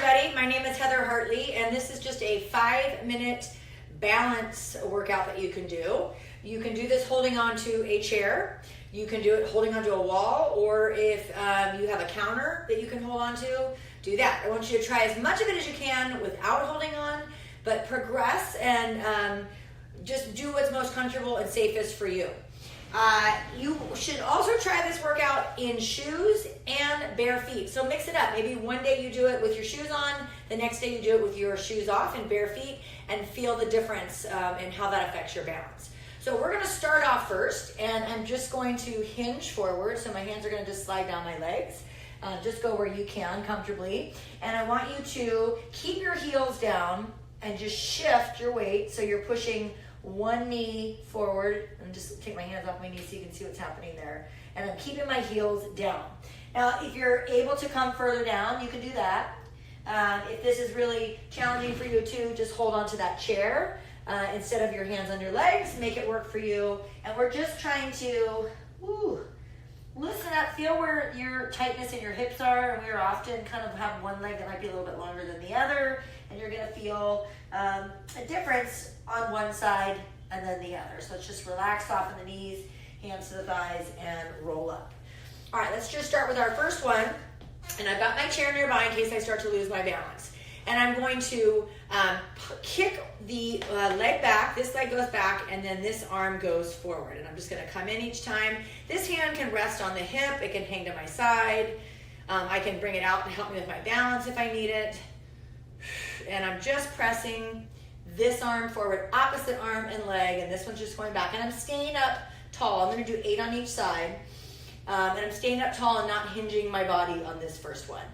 everybody. My name is Heather Hartley, and this is just a 5-minute balance workout that you can do. You can do this holding onto a chair. You can do it holding onto a wall, or if you have a counter that you can hold onto, do that. I want you to try as much of it as you can without holding on, but progress and just do what's most comfortable and safest for you. You should also try this workout in shoes and bare feet. So mix it up. Maybe one day you do it with your shoes on, the next day you do it with your shoes off and bare feet, and feel the difference in how that affects your balance. So we're going to start off first, and I'm just going to hinge forward. So my hands are going to just slide down my legs. Just go where you can comfortably. And I want you to keep your heels down and just shift your weight so you're pushing one knee forward, and just take my hands off my knees so you can see what's happening there. And I'm keeping my heels down. Now, if you're able to come further down, you can do that. If this is really challenging for you too, just hold on to that chair instead of your hands on your legs. Make it work for you. And we're just trying to loosen up, feel where your tightness in your hips are. And we're often kind of have one leg that might be a little bit longer than the other, and you're going to feel a difference on one side and then the other. So let's just relax, soften the knees, hands to the thighs, and roll up. All right, let's just start with our first one. And I've got my chair nearby in case I start to lose my balance. And I'm going to kick the leg back. This leg goes back, and then this arm goes forward. And I'm just going to come in each time. This hand can rest on the hip. It can hang to my side. I can bring it out to help me with my balance if I need it. And I'm just pressing this arm forward, opposite arm and leg, and this one's just going back. And I'm staying up tall. I'm going to do 8 on each side. And I'm staying up tall and not hinging my body on this first one.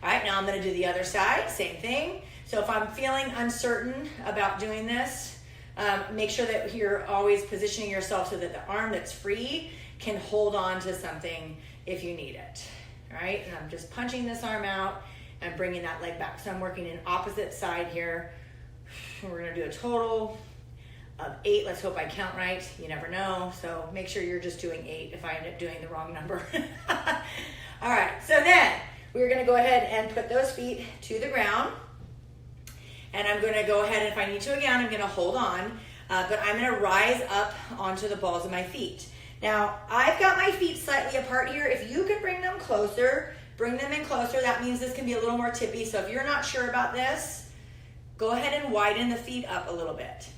All right, now I'm going to do the other side, same thing. So if I'm feeling uncertain about doing this, make sure that you're always positioning yourself so that the arm that's free can hold on to something if you need it. All right, and I'm just punching this arm out and bringing that leg back. So I'm working in opposite side here. We're going to do a total of 8. Let's hope I count right. You never know. So make sure you're just doing 8 if I end up doing the wrong number. All right, so then we're going to go ahead and put those feet to the ground. And I'm going to go ahead, and if I need to again, I'm going to hold on. But I'm going to rise up onto the balls of my feet. Now, I've got my feet slightly apart here. If you can bring them closer, bring them in closer. That means this can be a little more tippy. So if you're not sure about this, go ahead and widen the feet up a little bit.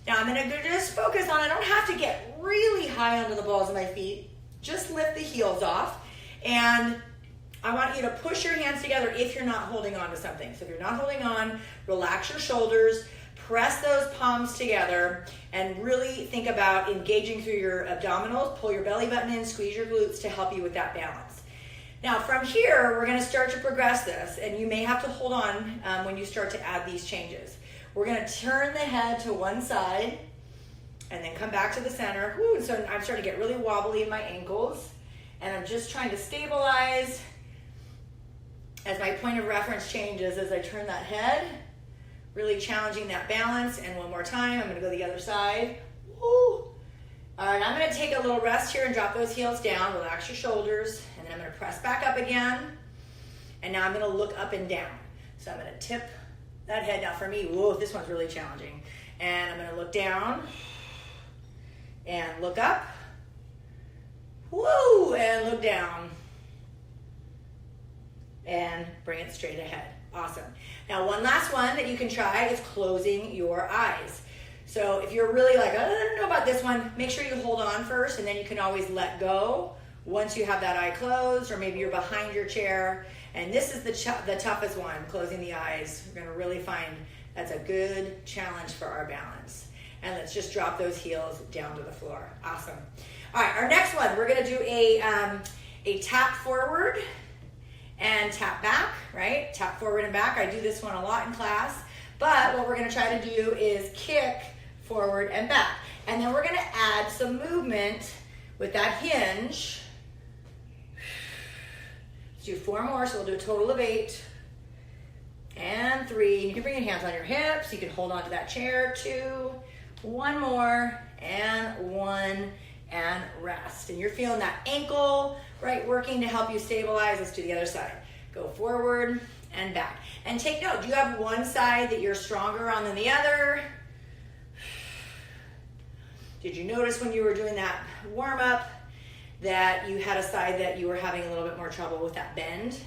Now I'm going to just focus on, I don't have to get really high onto the balls of my feet. Just lift the heels off. And I want you to push your hands together if you're not holding on to something. So if you're not holding on, relax your shoulders, press those palms together, and really think about engaging through your abdominals. Pull your belly button in, squeeze your glutes to help you with that balance. Now from here, we're going to start to progress this, and you may have to hold on when you start to add these changes. We're going to turn the head to one side and then come back to the center. Woo, so I'm starting to get really wobbly in my ankles, and I'm just trying to stabilize as my point of reference changes as I turn that head, really challenging that balance. And one more time, I'm going to go the other side. Woo. All right, I'm going to take a little rest here and drop those heels down, relax your shoulders, and then I'm going to press back up again. And now I'm going to look up and down. So I'm going to tip that head. Now for me, whoa, this one's really challenging. And I'm going to look down and look up. Woo, and look down. And bring it straight ahead. Awesome. Now one last one that you can try is closing your eyes. So if you're really like, I don't know about this one, make sure you hold on first, and then you can always let go once you have that eye closed, or maybe you're behind your chair. And this is the toughest one, closing the eyes. We're going to really find that's a good challenge for our balance. And let's just drop those heels down to the floor. Awesome. All right, our next one, we're going to do a tap forward and tap back, right? Tap forward and back. I do this one a lot in class. But what we're going to try to do is kick forward and back. And then we're going to add some movement with that hinge. Let's do 4 more, so we'll do a total of 8. And 3. You can bring your hands on your hips. You can hold on to that chair. 2. 1 more. And 1. And rest. And you're feeling that ankle, right, working to help you stabilize. Let's do the other side. Go forward and back. And take note, do you have one side that you're stronger on than the other? Did you notice when you were doing that warm up that you had a side that you were having a little bit more trouble with that bend?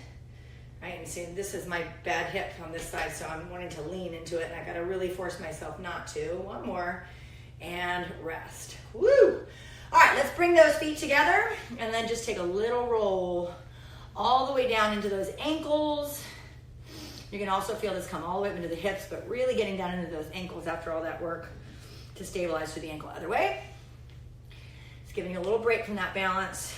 Right, and see, this is my bad hip on this side, so I'm wanting to lean into it, and I gotta really force myself not to. One more, and rest. Woo! All right, let's bring those feet together, and then just take a little roll all the way down into those ankles. You can also feel this come all the way up into the hips, but really getting down into those ankles after all that work to stabilize through the ankle. Other way. Just giving you a little break from that balance.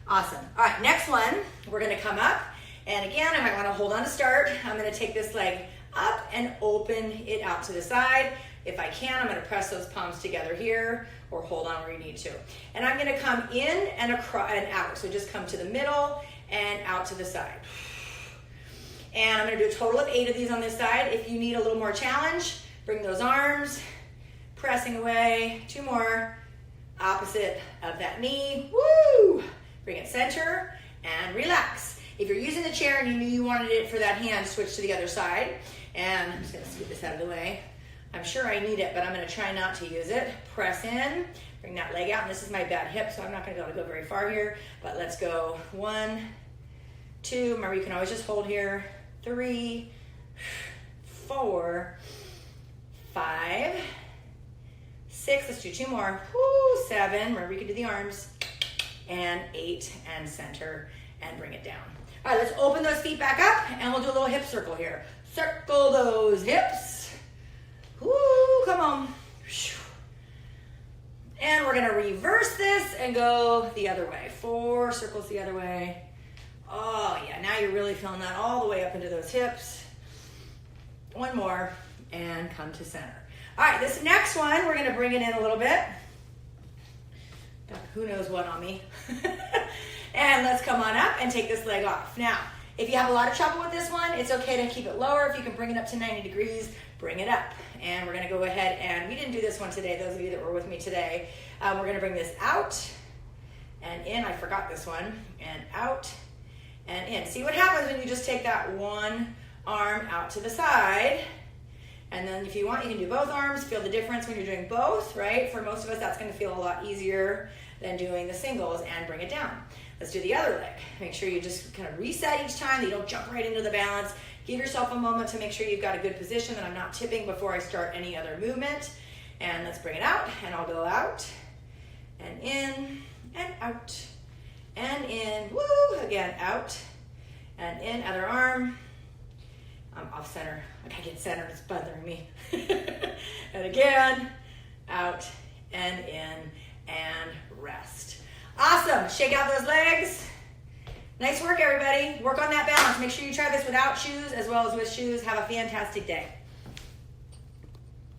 Awesome. All right, next one, we're gonna come up. And again, I might wanna hold on to start. I'm gonna take this leg up and open it out to the side. If I can, I'm gonna press those palms together here or hold on where you need to. And I'm gonna come in and across and out. So just come to the middle and out to the side. And I'm gonna do a total of 8 of these on this side. If you need a little more challenge, bring those arms, pressing away. 2 more, opposite of that knee. Woo! Bring it center and relax. If you're using the chair and you knew you wanted it for that hand, switch to the other side. And I'm just gonna scoot this out of the way. I'm sure I need it, but I'm gonna try not to use it. Press in, bring that leg out. And this is my bad hip, so I'm not gonna be able to go very far here, but let's go 1, 2, remember you can always just hold here. 3, 4, 5, 6, let's do 2 more. Woo, 7, remember you can do the arms. And 8, and center, and bring it down. All right, let's open those feet back up, and we'll do a little hip circle here. Circle those hips. Woo, come on. And we're gonna reverse this and go the other way. 4 circles the other way. Oh yeah, now you're really feeling that all the way up into those hips. 1 more, and come to center. All right, this next one, we're gonna bring it in a little bit. Got who knows what on me. And let's come on up and take this leg off. Now, if you have a lot of trouble with this one, it's okay to keep it lower. If you can bring it up to 90 degrees, bring it up. And we're gonna go ahead and, we didn't do this one today, those of you that were with me today. We're gonna bring this out and in. I forgot this one. And out and in. See what happens when you just take that one arm out to the side. And then if you want, you can do both arms. Feel the difference when you're doing both, right? For most of us, that's gonna feel a lot easier than doing the singles, and bring it down. Let's do the other leg. Make sure you just kind of reset each time, that you don't jump right into the balance. Give yourself a moment to make sure you've got a good position, that I'm not tipping before I start any other movement. And let's bring it out, and I'll go out, and in, and out, and in, woo, again, out, and in, other arm. I'm off center. I gotta get centered, it's bothering me. And again, out and in, and rest. Awesome, shake out those legs. Nice work, everybody. Work on that balance. Make sure you try this without shoes as well as with shoes. Have a fantastic day.